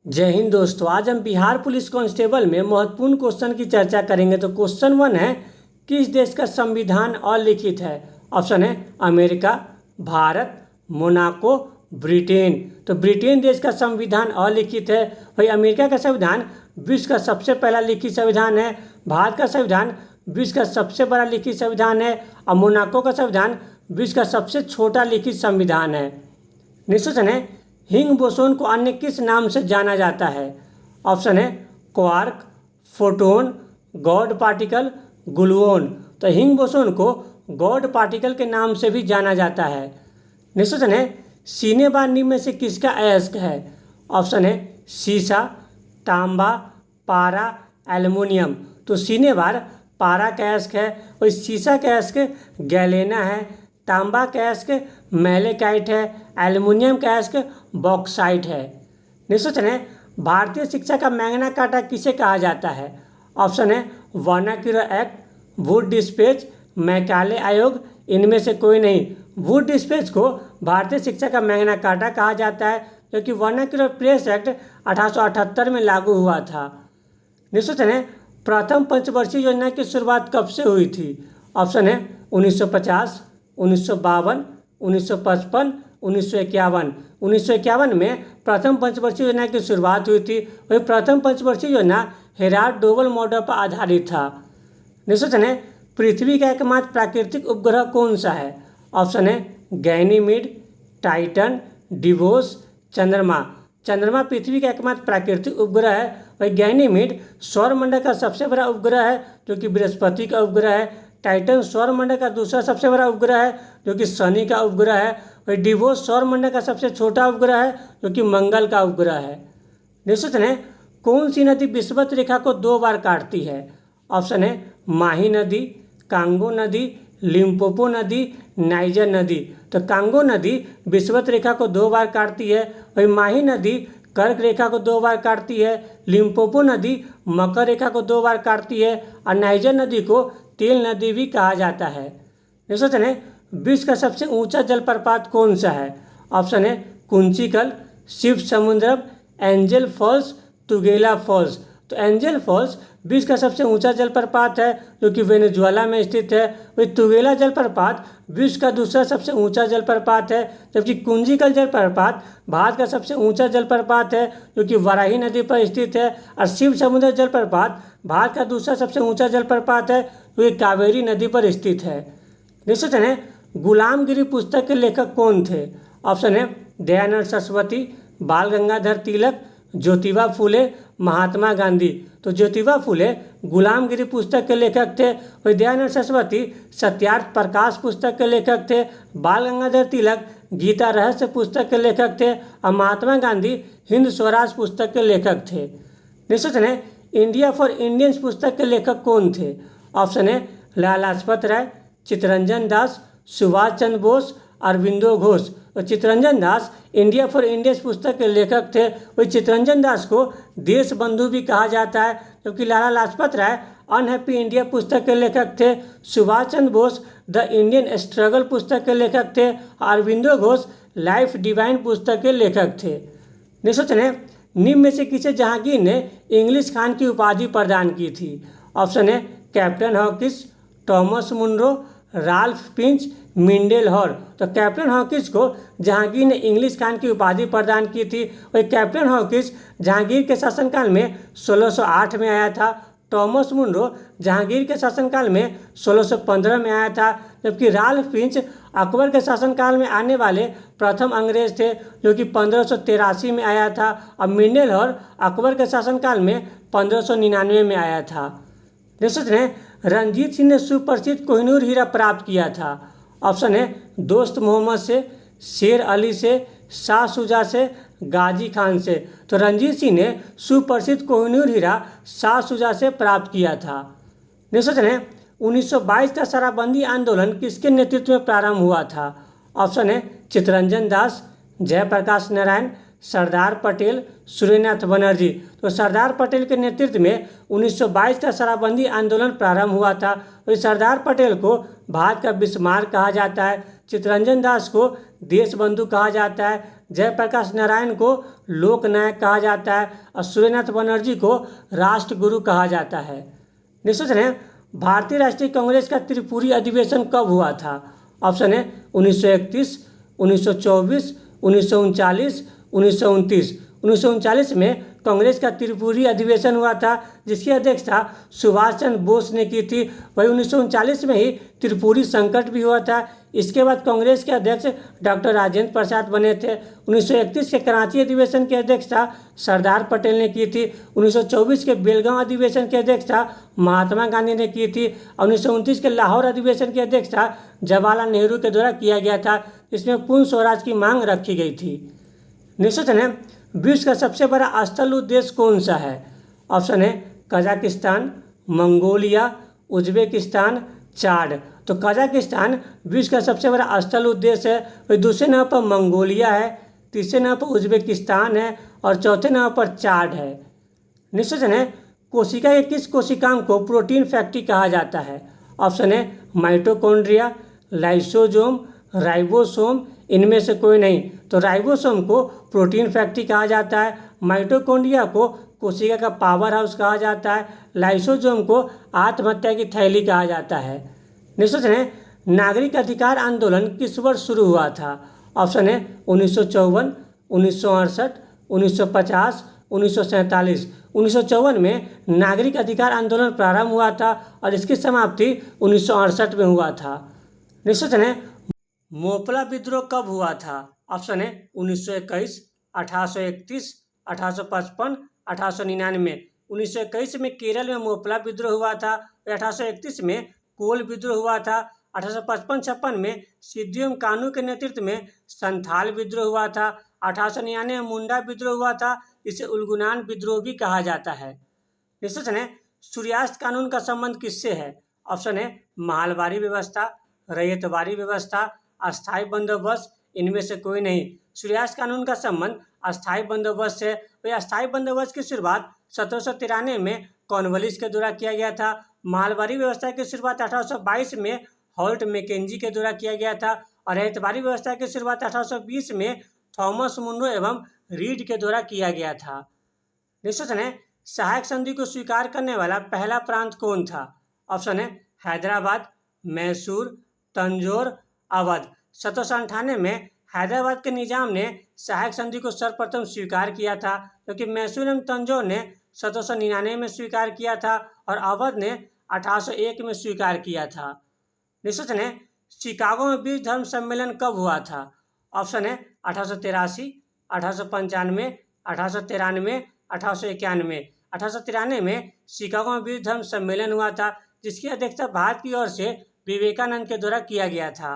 जय हिंद दोस्तों। आज हम बिहार पुलिस कांस्टेबल में महत्वपूर्ण क्वेश्चन की चर्चा करेंगे। तो क्वेश्चन 1 है, किस देश का संविधान अलिखित है? ऑप्शन है अमेरिका, भारत, मोनाको, ब्रिटेन। तो ब्रिटेन देश का संविधान अलिखित है। वही अमेरिका का संविधान विश्व का सबसे पहला लिखित संविधान है। भारत का संविधान विश्व का सबसे बड़ा लिखित संविधान है और मोनाको का संविधान विश्व का सबसे छोटा लिखित संविधान है। नेक्स्ट क्वेश्चन है, हिग्स बोसोन को अन्य किस नाम से जाना जाता है? ऑप्शन है क्वार्क, फोटोन, गॉड पार्टिकल, ग्लूओन। तो हिग्स बोसोन को गॉड पार्टिकल के नाम से भी जाना जाता है। नेक्स्ट क्वेश्चन है, सीने बार निम्न में से किसका अयस्क है? ऑप्शन है सीसा, तांबा, पारा, एल्युमिनियम। तो सीने बार पारा का अयस्क है, और सीसा का अयस्क गैलेना है, तांबा का अयस्क मैलेकाइट है, एल्युमिनियम का अयस्क बॉक्साइट है। नेक्स्ट क्वेश्चन है, भारतीय शिक्षा का मैग्ना कार्टा किसे कहा जाता है? ऑप्शन है vernacular act, Wood dispatch, Macaulay आयोग, इनमें से कोई नहीं। वुड डिस्पैच को भारतीय शिक्षा का मैग्ना कार्टा कहा जाता है, क्योंकि वर्नाक्यूलर प्रेस एक्ट 1878 में लागू हुआ था। नेक्स्ट क्वेश्चन है, प्रथम पंचवर्षीय योजना की शुरुआत कब से हुई थी? ऑप्शन है 1950, 1952, 1955, 1951। 1951 में प्रथम पंचवर्षीय योजना की शुरुआत हुई थी। वही प्रथम पंचवर्षीय योजना हेराल्ड डोवल मॉडल पर आधारित था। नेक्स्ट क्वेश्चन है, पृथ्वी का एकमात्र प्राकृतिक उपग्रह कौन सा है? ऑप्शन है गैनीमीड, टाइटन, डिवोस, चंद्रमा। चंद्रमा पृथ्वी का एकमात्र प्राकृतिक उपग्रह है। वही गैनीमीड सौरमंडल का सबसे बड़ा उपग्रह है, जो कि बृहस्पति का उपग्रह है। टाइटन सौरमंडल का दूसरा सबसे बड़ा उपग्रह है, जो कि शनि का उपग्रह है। वही डिवोस सौरमंडल का सबसे छोटा उपग्रह है, जो कि मंगल का उपग्रह है। नेक्स्ट क्वेश्चन है, कौन सी नदी विषुवत रेखा को 2 बार काटती है? ऑप्शन है माही नदी, कांगो नदी, लिम्पोपो नदी, नाइजर नदी। तो कांगो नदी विषुवत रेखा को 2 बार काटती है। वही माही नदी कर्क रेखा को 2 बार काटती है। लिम्पोपो नदी मकर रेखा को 2 बार काटती है, और नाइजर नदी को तेल नदी भी कहा जाता है। नेक्स्ट क्वेश्चन है, विश्व का सबसे ऊंचा जलप्रपात कौन सा है? ऑप्शन है कुंचिकल, शिव समुद्रम, एंजल फॉल्स, तुगेला फॉल्स। तो एंजल फॉल्स विश्व का सबसे ऊंचा जलप्रपात है, जो कि वेनेजुएला में स्थित है। वही तुगेला जलप्रपात विश्व का दूसरा सबसे ऊंचा जलप्रपात है, जबकि कुंचिकल जलप्रपात भारत का सबसे ऊंचा जलप्रपात है, जो कि वाराही नदी पर स्थित है। और शिव समुद्र जलप्रपात भारत का दूसरा सबसे ऊंचा जलप्रपात है, जो कि कावेरी नदी पर स्थित है। नेक्स्ट क्वेश्चन है, गुलामगिरी पुस्तक के लेखक कौन थे? ऑप्शन है दयानंद सरस्वती, बाल गंगाधर तिलक, ज्योतिबा फुले, महात्मा गांधी। तो ज्योतिबा फुले गुलामगिरी पुस्तक के लेखक थे। वही दयानंद सरस्वती सत्यार्थ प्रकाश पुस्तक के लेखक थे। बाल गंगाधर तिलक गीता रहस्य पुस्तक के लेखक थे, और महात्मा गांधी हिंद स्वराज पुस्तक के लेखक थे। नेक्स्ट क्वेश्चन है, इंडिया फॉर इंडियंस पुस्तक के लेखक कौन थे? ऑप्शन है लाला लाजपत राय, चित्तरंजन दास, सुभाष चंद्र बोस, अरविंदो घोष। और Chittaranjan Das India for Indians पुस्तक के लेखक थे। वही चित्तरंजन दास को देश बंधु भी कहा जाता है, जबकि लाला लाजपत राय अनहैप्पी इंडिया पुस्तक के लेखक थे। Subhash Chandra Bose the Indian struggle पुस्तक के लेखक थे। अरविंदो घोष लाइफ डिवाइन पुस्तक के लेखक थे। नेक्स्ट क्वेश्चन है, निम्न में से किसे जहांगीर ने इंग्लिश खान की उपाधि प्रदान की थी? ऑप्शन है Captain Hawkins, Thomas Munro, Ralph Finch, Mildenhall. तो कैप्टन हॉकिंस को जहांगीर ने इंग्लिश खान की उपाधि प्रदान की थी। वही कैप्टन हॉकिंस जहांगीर के शासनकाल में 1608 में आया था। थॉमस मुनरो जहांगीर के शासनकाल में 1615 में आया था, जबकि राल्फ फिंच अकबर के शासनकाल में आने वाले प्रथम अंग्रेज थे, जो कि 1583 में आया था। और मिंडेल हॉर अकबर के शासनकाल में 1599 में आया था। नेक्स्ट है, रंजीत सिंह ने सुप्रसिद्ध कोहिनूर हीरा प्राप्त किया था। ऑप्शन है दोस्त मोहम्मद से, शेर अली से, शाह शुजा से, गाजी खान से। तो रंजीत सिंह ने सुप्रसिद्ध कोहिनूर हीरा शाह शुजा से प्राप्त किया था। नेक्स्ट है, 1922 का शराबबंदी आंदोलन किसके नेतृत्व में प्रारंभ हुआ था? ऑप्शन है चित्तरंजन दास, जयप्रकाश नारायण, सरदार पटेल, सूर्यनाथ बनर्जी। तो सरदार पटेल के नेतृत्व में 1922 का शराबबंदी आंदोलन प्रारंभ हुआ था। तो सरदार पटेल को भारत का बिस्मार्क कहा जाता है। चित्तरंजन दास को देशबंधु कहा जाता है, जयप्रकाश नारायण को लोकनायक कहा जाता है और सूर्यनाथ बनर्जी को राष्ट्रगुरु कहा जाता है। नेक्स्ट क्वेश्चन है, भारतीय राष्ट्रीय कांग्रेस का त्रिपुरी अधिवेशन कब हुआ था? ऑप्शन है 1931, 1924, 1939, 1929। 1939 में कांग्रेस का त्रिपुरी अधिवेशन हुआ था, जिसकी अध्यक्षता सुभाष चंद्र बोस ने की थी। वही 1939 में ही त्रिपुरी संकट भी हुआ था। इसके बाद कांग्रेस के अध्यक्ष डॉक्टर राजेंद्र प्रसाद बने थे। 1931 के कराची अधिवेशन की अध्यक्षता सरदार पटेल ने की थी। 1924 के बेलगांव अधिवेशन की अध्यक्षता महात्मा गांधी ने की थी। 1929 के लाहौर अधिवेशन की अध्यक्षता जवाहरलाल नेहरू के द्वारा किया गया था, इसमें पूर्ण स्वराज की मांग रखी गई थी। नेक्स्ट क्वेश्चन है, विश्व का सबसे बड़ा स्थल देश कौन सा है? ऑप्शन है कजाकिस्तान, मंगोलिया, उज्बेकिस्तान, चाड। तो कजाकिस्तान विश्व का सबसे बड़ा स्थल देश है। वही दूसरे नंबर पर मंगोलिया है, तीसरे नंबर पर उज्बेकिस्तान है और चौथे नंबर पर चाड है। नेक्स्ट क्वेश्चन है, कोशिका के किस कोशिकांग को प्रोटीन फैक्ट्री कहा जाता है? ऑप्शन है माइटोकॉन्ड्रिया, लाइसोसोम, राइबोसोम, इनमें से कोई नहीं। तो राइबोसोम को प्रोटीन फैक्ट्री कहा जाता है, माइटोकॉन्ड्रिया को कोशिका का पावर हाउस कहा जाता है, लाइसोसोम को आत्महत्या की थैली कहा जाता है। नेक्स्ट क्वेश्चन है, नागरिक अधिकार आंदोलन किस वर्ष शुरू हुआ था? ऑप्शन है 1954, 1968, 1950, 1947। 1954 में नागरिक अधिकार आंदोलन प्रारंभ हुआ था और इसकी समाप्ति 1968 में हुआ था। नेक्स्ट क्वेश्चन है, मोपला विद्रोह कब हुआ था? ऑप्शन है 1921, 1831, 1855, 1899। 1921 में केरल में मोपला विद्रोह हुआ था। 1831 में कोल विद्रोह हुआ था। 1855-56 में सिद्धियों कानू के नेतृत्व में संथाल विद्रोह हुआ था। 1899 में मुंडा विद्रोह हुआ था, इसे उलगुनान विद्रोह भी कहा जाता है। नेक्स्ट क्वेश्चन है, सूर्यास्त कानून का संबंध किससे है? ऑप्शन है महलबारी व्यवस्था, रैयतबारी व्यवस्था, अस्थायी बंदोबस्त, इनमें से कोई नहीं। सूर्यास्त कानून का संबंध अस्थायी बंदोबस्त से। वही अस्थायी बंदोबस्त की शुरुआत 1793 में कॉर्नवालिस के द्वारा किया गया था। महलबारी व्यवस्था की शुरुआत 1822 में हॉल्ट मैकेंजी के द्वारा किया गया था और रैयतबारी व्यवस्था की शुरुआत 1820 में थॉमस मुनरो एवं रीड के द्वारा किया गया था। नेक्स्ट क्वेश्चन है, सहायक संधि को स्वीकार करने वाला पहला प्रांत कौन था? ऑप्शन है हैदराबाद, मैसूर, तंजौर, अवध। 1798 में हैदराबाद के निजाम ने सहायक संधि को सर्वप्रथम स्वीकार किया था, क्योंकि मैसूर एवं तंजौर ने 1799 में स्वीकार किया था और अवध ने 1801 में स्वीकार किया था। नेक्स्ट क्वेश्चन है, शिकागो में विश्व धर्म सम्मेलन कब हुआ था? ऑप्शन है 1883, 1895, 1893, 1891। 1893 में शिकागो में विश्व धर्म सम्मेलन हुआ था, जिसकी अध्यक्षता भारत की ओर से विवेकानंद के द्वारा किया गया था।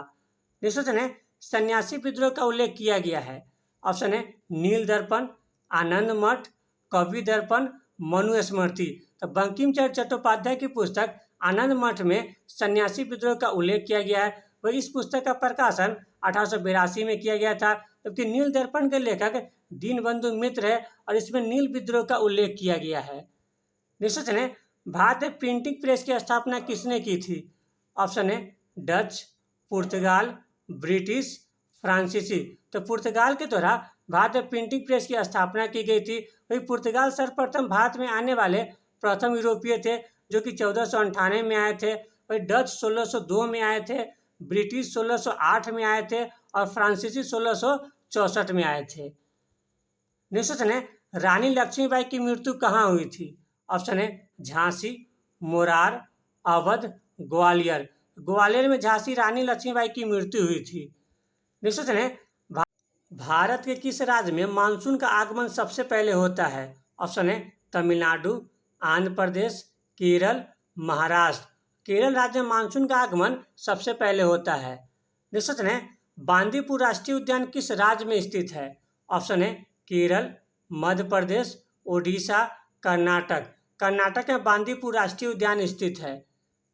नेक्स्ट क्वेश्चन है, सन्यासी विद्रोह का उल्लेख किया गया है। ऑप्शन है नील दर्पण, आनंद मठ, कवि दर्पण, मनुस्मृति। तो बंकिम चंद्र चट्टोपाध्याय की पुस्तक आनंद मठ में सन्यासी विद्रोह का उल्लेख किया गया है। वही इस पुस्तक का प्रकाशन 1882 में किया गया था, जबकि नील दर्पण के लेखक दीनबंधु मित्र है और इसमें नील विद्रोह का उल्लेख किया गया है। नेक्स्ट क्वेश्चन है, भारत में प्रिंटिंग प्रेस की स्थापना किसने की थी? ऑप्शन है डच, पुर्तगाल, ब्रिटिश, फ्रांसीसी। तो पुर्तगाल के द्वारा भारत में प्रिंटिंग प्रेस की स्थापना की गई थी। वही पुर्तगाल सर्वप्रथम भारत में आने वाले प्रथम यूरोपीय थे, जो कि 1498 में आए थे। वही डच 1602 में आए थे, ब्रिटिश 1608 में आए थे और फ्रांसीसी 1664 में आए थे। नेक्स्ट क्वेश्चन है, रानी लक्ष्मीबाई की मृत्यु कहाँ हुई थी? ऑप्शन है झांसी, मोरार, अवध, ग्वालियर। ग्वालियर में झांसी रानी लक्ष्मीबाई की मृत्यु हुई थी। नेक्स्ट क्वेश्चन है, भारत के किस राज्य में मानसून का आगमन सबसे पहले होता है? ऑप्शन है तमिलनाडु, आंध्र प्रदेश, केरल, महाराष्ट्र। केरल राज्य में मानसून का आगमन सबसे पहले होता है। नेक्स्ट क्वेश्चन है, बांदीपुर राष्ट्रीय उद्यान किस राज्य में स्थित है? ऑप्शन है केरल, मध्य प्रदेश, ओडिशा, कर्नाटक। कर्नाटक में बांदीपुर राष्ट्रीय उद्यान स्थित है।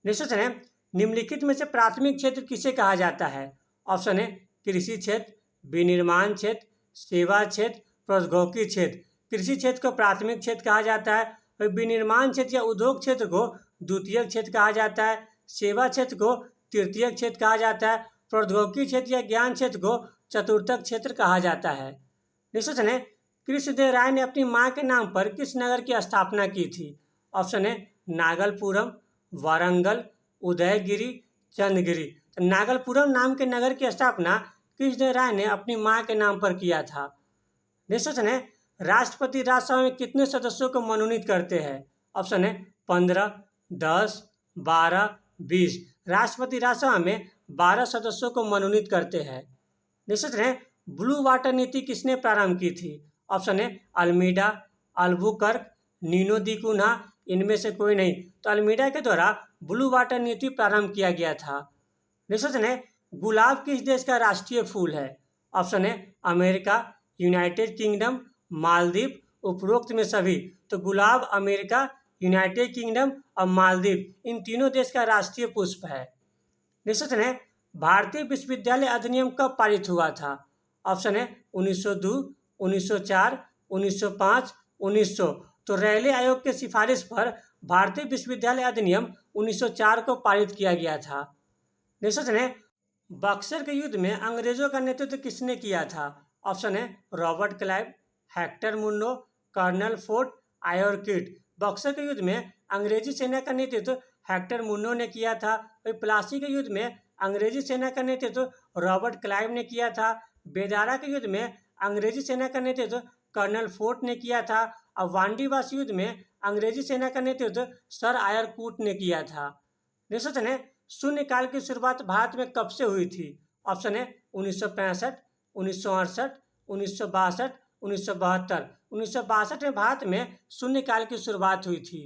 नेक्स्ट क्वेश्चन है, निम्नलिखित में से प्राथमिक क्षेत्र किसे कहा जाता है? ऑप्शन है कृषि क्षेत्र, विनिर्माण क्षेत्र, सेवा क्षेत्र, प्रौद्योगिकी क्षेत्र। कृषि क्षेत्र को प्राथमिक क्षेत्र कहा जाता है, और विनिर्माण क्षेत्र या उद्योग क्षेत्र को द्वितीयक क्षेत्र कहा जाता है, सेवा क्षेत्र को तृतीयक क्षेत्र कहा जाता है, प्रौद्योगिकी क्षेत्र या ज्ञान क्षेत्र को चतुर्थक क्षेत्र कहा जाता है। नेक्स्ट है, कृष्णदेव राय ने अपनी मां के नाम पर किस नगर की स्थापना की थी? ऑप्शन है नागलपुरम, वारंगल, उदयगिरी, चंदगिरी। तो नागलपुरम नाम के नगर की स्थापना कृष्णदेव राय ने अपनी मां के नाम पर किया था। नेक्स्ट है, राष्ट्रपति राज्यसभा में कितने सदस्यों को मनोनीत करते हैं? ऑप्शन है 15, 10, 12, 20। राष्ट्रपति राज्यसभा में 12 सदस्यों को मनोनीत करते हैं। नेक्स्ट है, ब्लू वाटर नीति किसने प्रारंभ की थी? ऑप्शन है अल्मीडा, अल्बुकर्क, नीनो दी कुन्हा, इनमें से कोई नहीं। तो अल्मीडा के द्वारा ब्लू वाटर नीति प्रारंभ किया गया था। नेक्स्ट है, गुलाब किस देश का राष्ट्रीय फूल है? ऑप्शन है अमेरिका, यूनाइटेड किंगडम, मालदीव, उपरोक्त में सभी। तो गुलाब अमेरिका, यूनाइटेड किंगडम और मालदीव इन तीनों देश का राष्ट्रीय पुष्प है। नेक्स्ट है, भारतीय विश्वविद्यालय अधिनियम कब पारित हुआ था? ऑप्शन है 1902, 1904, 1905, 1900। तो रैले आयोग के सिफारिश पर भारतीय विश्वविद्यालय अधिनियम 1904 को पारित किया गया था। नेक्स्ट है, बक्सर के युद्ध में अंग्रेजों का नेतृत्व किसने किया था? ऑप्शन है Robert Clive, Hector Munro, Colonel Ford, Eyre Coote. Buxar के युद्ध में अंग्रेजी सेना का नेतृत्व हेक्टर मुन्नो ने किया था। वही प्लासी के युद्ध में अंग्रेजी सेना का नेतृत्व रॉबर्ट क्लाइव ने किया था। बेदारा के युद्ध में अंग्रेजी सेना का नेतृत्व कर्नल फोर्ड ने किया था। और वांडीवास युद्ध में अंग्रेजी सेना का नेतृत्व सर आयरकूट ने किया था। नेक्स्ट है, शून्यकाल की शुरुआत भारत में कब से हुई थी? ऑप्शन है 1965, 1968, 1962, 1972। 1962 में भारत में शून्यकाल की शुरुआत हुई थी।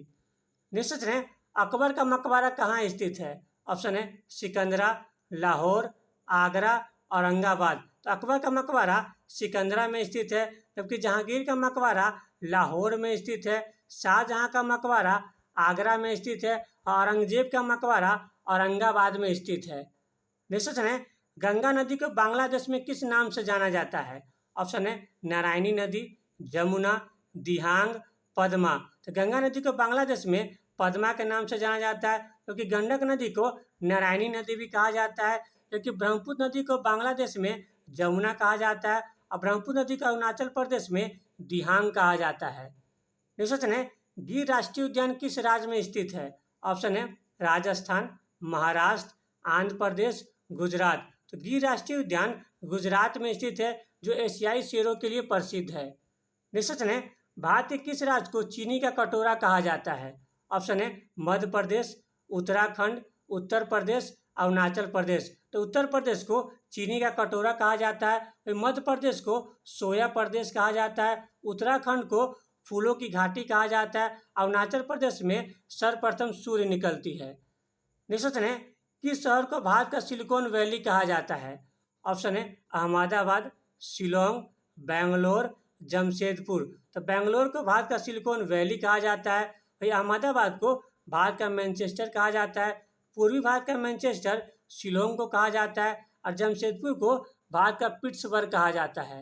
नेक्स्ट है, अकबर का मकबरा कहाँ स्थित है? ऑप्शन है सिकंदरा, लाहौर, आगरा, औरंगाबाद। तो अकबर का मकबरा सिकंदरा में स्थित है, जबकि जहांगीर का मकबरा लाहौर में स्थित है। शाहजहां का मकबरा आगरा में स्थित है और औरंगजेब का मकबरा औरंगाबाद में स्थित है। नेक्स्ट है, गंगा नदी को बांग्लादेश में किस नाम से जाना जाता है? ऑप्शन है नारायणी नदी, जमुना, दिहांग, पद्मा। तो गंगा नदी को बांग्लादेश में पद्मा के नाम से जाना जाता है, क्योंकि गंडक नदी को नारायणी नदी भी कहा जाता है, क्योंकि ब्रह्मपुत्र नदी को बांग्लादेश में जमुना कहा जाता है और ब्रह्मपुत्र नदी को अरुणाचल प्रदेश में दिहांग कहा जाता है। नेक्स्ट है, गिर राष्ट्रीय उद्यान किस राज्य में स्थित है? ऑप्शन है राजस्थान, महाराष्ट्र, आंध्र प्रदेश, गुजरात। तो गिर राष्ट्रीय उद्यान गुजरात में स्थित है, जो एशियाई शेरों के लिए प्रसिद्ध है। नेक्स्ट है, भारत के किस राज्य को चीनी का कटोरा कहा जाता है? ऑप्शन है मध्य प्रदेश, उत्तराखंड, उत्तर प्रदेश, अरुणाचल प्रदेश। तो उत्तर प्रदेश को चीनी का कटोरा कहा जाता है, मध्य प्रदेश को सोया प्रदेश कहा जाता है, उत्तराखंड को फूलों की घाटी कहा जाता है, अरुणाचल प्रदेश में सर्वप्रथम सूर्य निकलती है। नेक्स्ट है, किस शहर को भारत का सिलिकॉन वैली कहा जाता है? ऑप्शन है अहमदाबाद, शिलोंग, बेंगलोर, जमशेदपुर। तो बेंगलोर को भारत का सिलिकॉन वैली कहा जाता है। वही अहमदाबाद को भारत का मैनचेस्टर कहा जाता है। पूर्वी भारत का मैनचेस्टर शिलोंग को कहा जाता है और जमशेदपुर को भारत का पिट्सबर्ग कहा जाता है।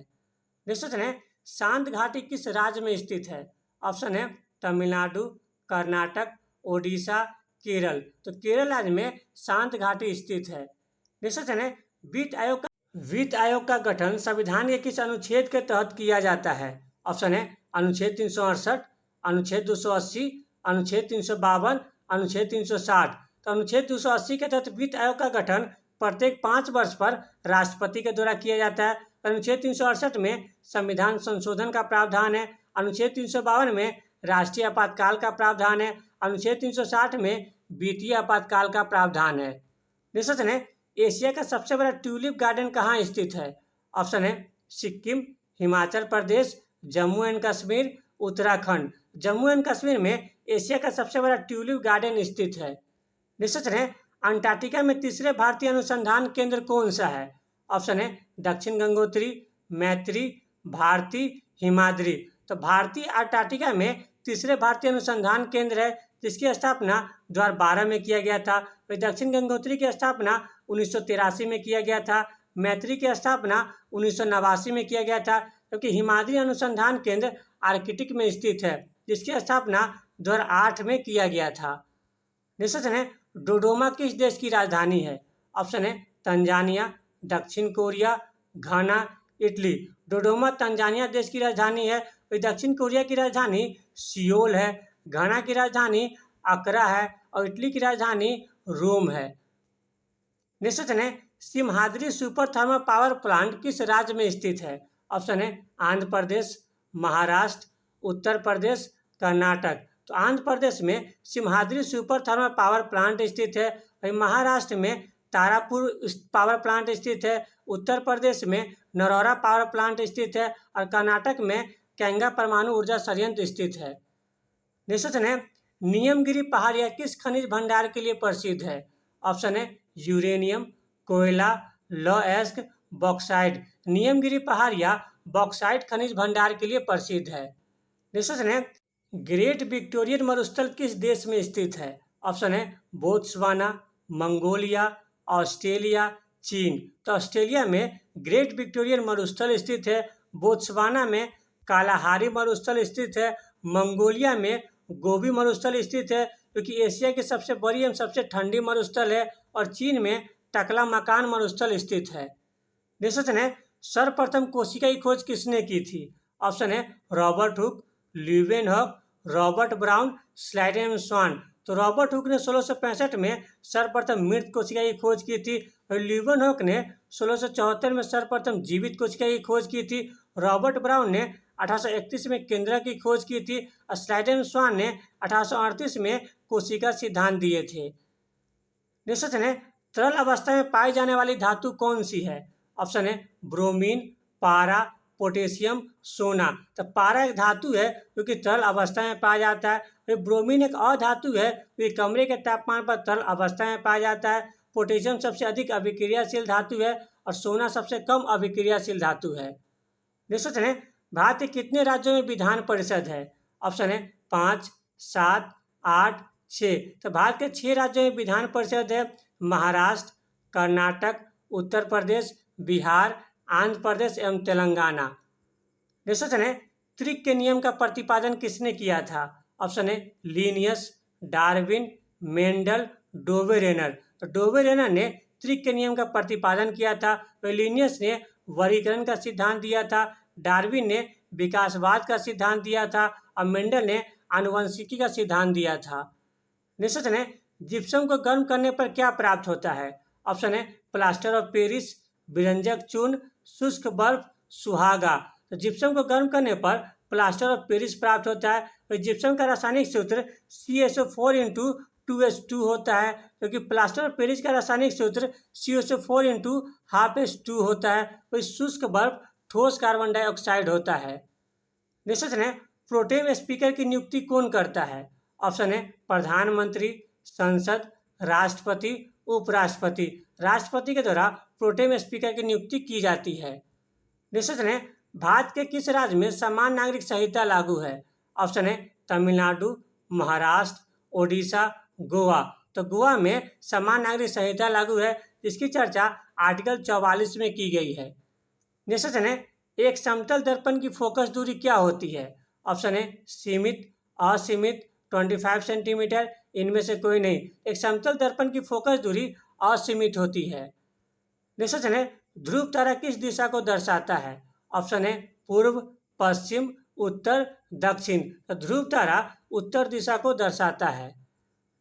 नेक्स्ट है, शांत घाटी किस राज्य में स्थित है? ऑप्शन है तमिलनाडु, कर्नाटक, ओडिशा, केरल। तो केरल राज्य में शांत घाटी स्थित है। नेक्स्ट है, वित्त आयोग का गठन संविधान के किस अनुच्छेद के तहत किया जाता है? ऑप्शन है अनुच्छेद 368, अनुच्छेद 280, अनुच्छेद 352, अनुच्छेद 360। तो अनुच्छेद 280 के तहत वित्त आयोग का गठन प्रत्येक 5 वर्ष पर राष्ट्रपति के द्वारा किया जाता है। अनुच्छेद 368 में संविधान संशोधन का प्रावधान है। अनुच्छेद 352 में राष्ट्रीय आपातकाल का प्रावधान है। अनुच्छेद 360 में वित्तीय आपातकाल का प्रावधान है। नेक्स्ट है, एशिया का सबसे बड़ा ट्यूलिप गार्डन कहाँ स्थित है? ऑप्शन है सिक्किम, हिमाचल प्रदेश, जम्मू एंड कश्मीर, उत्तराखंड। जम्मू एंड कश्मीर में एशिया का सबसे बड़ा ट्यूलिप गार्डन स्थित है। नेक्स्ट है, अंटार्कटिका में तीसरे भारतीय अनुसंधान केंद्र कौन सा है? ऑप्शन है दक्षिण गंगोत्री, मैत्री, भारती, हिमाद्री। तो भारतीय अंटार्कटिका में तीसरे भारतीय अनुसंधान केंद्र है, जिसकी स्थापना 2012 में किया गया था। वही दक्षिण गंगोत्री की स्थापना 1983 में किया गया था। मैत्री की स्थापना 1989 में किया गया था, क्योंकि हिमाद्री अनुसंधान केंद्र आर्कटिक में स्थित है, जिसकी स्थापना 2008 में किया गया था। नेक्स्ट है, डोडोमा किस देश की राजधानी है? ऑप्शन है तंजानिया, दक्षिण कोरिया, घाना इटली। डोडोमा तंजानिया देश की राजधानी है। वही दक्षिण कोरिया की राजधानी सियोल है। घाना की राजधानी अकरा है और इटली की राजधानी रोम है। नेक्स्ट क्वेश्चन है, Simhadri super thermal power plant किस राज्य में स्थित है? ऑप्शन है आंध्र प्रदेश, महाराष्ट्र, उत्तर प्रदेश, कर्नाटक। तो आंध्र प्रदेश में Simhadri super thermal power plant स्थित है। वहीं महाराष्ट्र में तारापुर पावर प्लांट स्थित है। उत्तर प्रदेश में नरौरा पावर प्लांट स्थित है और कर्नाटक में कैंगा परमाणु ऊर्जा संयंत्र स्थित है। नेक्स्ट क्वेश्चन है, नियमगिरी पहाड़ियाँ किस खनिज भंडार के लिए प्रसिद्ध है? ऑप्शन है यूरेनियम, कोयला, लौह अयस्क, बॉक्साइट। नियमगिरी पहाड़ियाँ बॉक्साइट खनिज भंडार के लिए प्रसिद्ध है। नेक्स्ट क्वेश्चन है, ग्रेट विक्टोरियन मरुस्थल किस देश में स्थित है? ऑप्शन है बोत्सवाना, मंगोलिया, ऑस्ट्रेलिया, चीन। तो ऑस्ट्रेलिया में ग्रेट विक्टोरियन मरुस्थल स्थित है। बोत्सवाना में कालाहारी मरुस्थल स्थित है। मंगोलिया में गोबी मरुस्थल स्थित है क्योंकि एशिया की सबसे बड़ी एवं सबसे ठंडी मरुस्थल है। और चीन में टकला मकान मरुस्थल स्थित है। नेक्स्ट क्वेश्चन है, सर्वप्रथम कोशिका की खोज किसने की थी? ऑप्शन है Robert Hooke, Leeuwenhoek, Robert Brown, Schleiden Schwann. तो रॉबर्ट हुक ने 1665 में सर्वप्रथम मृत कोशिका की खोज की थी और ल्यूवेनहॉक ने 1674 में सर्वप्रथम जीवित कोशिका की खोज की थी। रॉबर्ट ब्राउन ने 1831 में केंद्रक की खोज की थी और स्लाइडेन स्वान ने 1838 में कोशिका सिद्धांत दिए थे। नेक्स्ट क्वेश्चन है, तरल अवस्था में पाई जाने वाली धातु कौन सी है? ऑप्शन है ब्रोमीन, पारा, पोटेशियम, सोना। तो पारा एक धातु है जो कि तरल अवस्था में पाया जाता है। फिर ब्रोमीन एक और धातु है जो कमरे के तापमान पर तरल अवस्था में पाया जाता है। पोटेशियम सबसे अधिक अभिक्रियाशील धातु है और सोना सबसे कम अभिक्रियाशील धातु है। नेक्स्ट क्वेश्चन है, भारत के कितने राज्यों में विधान परिषद है? ऑप्शन है 5, 7, 8, 6। तो भारत के 6 राज्यों में विधान परिषद है। महाराष्ट्र, कर्नाटक, उत्तर प्रदेश, बिहार, आंध्र प्रदेश एवं तेलंगाना। नेक्स्ट क्वेश्चन है, त्रिक के नियम का प्रतिपादन किसने किया था? ऑप्शन है लीनियस, डार्विन, मेंडल, डोबेरेनर। तो डोबेरेनर ने त्रिक के नियम का प्रतिपादन किया था। लीनियस ने वर्गीकरण का सिद्धांत दिया था। डार्विन ने विकासवाद का सिद्धांत दिया था और मेंडल ने आनुवंशिकी का सिद्धांत दिया था। नेक्स्ट क्वेश्चन है, जिप्सम को गर्म करने पर क्या प्राप्त होता है? ऑप्शन है प्लास्टर ऑफ पेरिस, विरंजक चूर्ण, शुष्क बर्फ, सुहागा। तो जिप्सम को गर्म करने पर प्लास्टर ऑफ पेरिस प्राप्त होता है। तो जिप्सम का रासायनिक सूत्र CSO4 × 2H2 होता है क्योंकि प्लास्टर ऑफ पेरिस का रासायनिक सूत्र CSO4 × 12H2 होता है। तो शुष्क बर्फ ठोस कार्बन डाइऑक्साइड होता है। नेक्स्ट क्वेश्चन है, प्रोटेम स्पीकर की नियुक्ति कौन करता है? ऑप्शन है प्रधानमंत्री, संसद, राष्ट्रपति, उपराष्ट्रपति। राष्ट्रपति के द्वारा प्रोटेम स्पीकर की नियुक्ति की जाती है। नेक्स्ट क्वेश्चन है, भारत के किस राज्य में समान नागरिक संहिता लागू है? ऑप्शन है तमिलनाडु, महाराष्ट्र, ओडिशा, गोवा। तो गोवा में समान नागरिक संहिता लागू है जिसकी चर्चा आर्टिकल 44 में की गई है। नेक्स्ट क्वेश्चन है, एक समतल दर्पण की फोकस दूरी क्या होती है? ऑप्शन है सीमित, असीमित, 25 सेंटीमीटर, इनमें से कोई नहीं। एक समतल दर्पण की फोकस दूरी असीमित होती है। नेक्स्ट क्वेश्चन है, ध्रुव तारा किस दिशा को दर्शाता है? ऑप्शन है पूर्व, पश्चिम, उत्तर, दक्षिण। तो ध्रुव तारा उत्तर दिशा को दर्शाता है।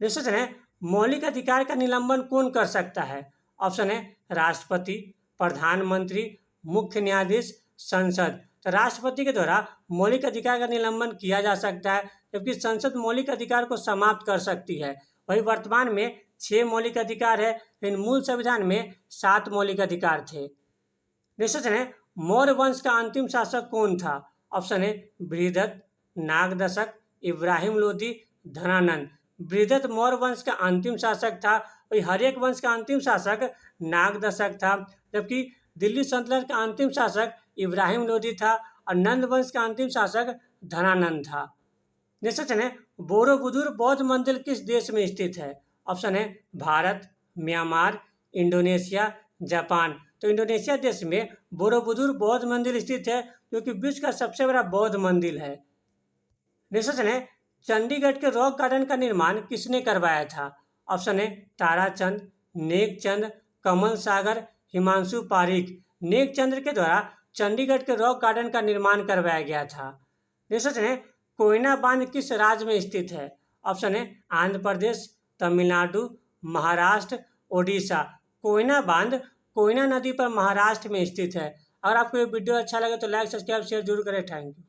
नेक्स्ट क्वेश्चन है, मौलिक अधिकार का निलंबन कौन कर सकता है? ऑप्शन है राष्ट्रपति, प्रधानमंत्री, मुख्य न्यायाधीश, संसद। तो राष्ट्रपति के द्वारा मौलिक अधिकार का निलंबन किया जा सकता है जबकि संसद मौलिक अधिकार को समाप्त कर सकती है। वही वर्तमान में 6 मौलिक अधिकार है, इन मूल संविधान में 7 मौलिक अधिकार थे। नेक्स्ट क्वेश्चन है, मौर्य वंश का अंतिम शासक कौन था? ऑप्शन है बृहदत्त, नागदशक, इब्राहिम लोदी, धनानंद। बृहदत्त मौर्य वंश का अंतिम शासक था। वही हर्यक वंश का अंतिम शासक नागदशक था जबकि दिल्ली सल्तनत का अंतिम शासक इब्राहिम लोदी था और नंद वंश का अंतिम शासक धनानंद था। नेक्स्ट क्वेश्चन है, बोरोबुदुर बौद्ध मंदिर किस देश में स्थित है? ऑप्शन है भारत, म्यांमार, इंडोनेशिया, जापान। तो इंडोनेशिया देश में बोरोबुदुर बौद्ध मंदिर स्थित है जो कि विश्व का सबसे बड़ा बौद्ध मंदिर है। नेक्स्ट क्वेश्चन है, चंडीगढ़ के रॉक गार्डन का निर्माण किसने करवाया था? ऑप्शन है ताराचंद, नेकचंद, कमल सागर, हिमांशु पारिक। नेकचंद्र के द्वारा चंडीगढ़ के रॉक गार्डन का निर्माण करवाया गया था। नेक्स्ट क्वेश्चन है, कोयना बांध किस राज्य में स्थित है? ऑप्शन है आंध्र प्रदेश, तमिलनाडु, महाराष्ट्र, ओडिशा। कोयना बांध कोयना नदी पर महाराष्ट्र में स्थित है। अगर आपको ये वीडियो अच्छा लगे तो लाइक, सब्सक्राइब, शेयर जरूर करें। Thank you.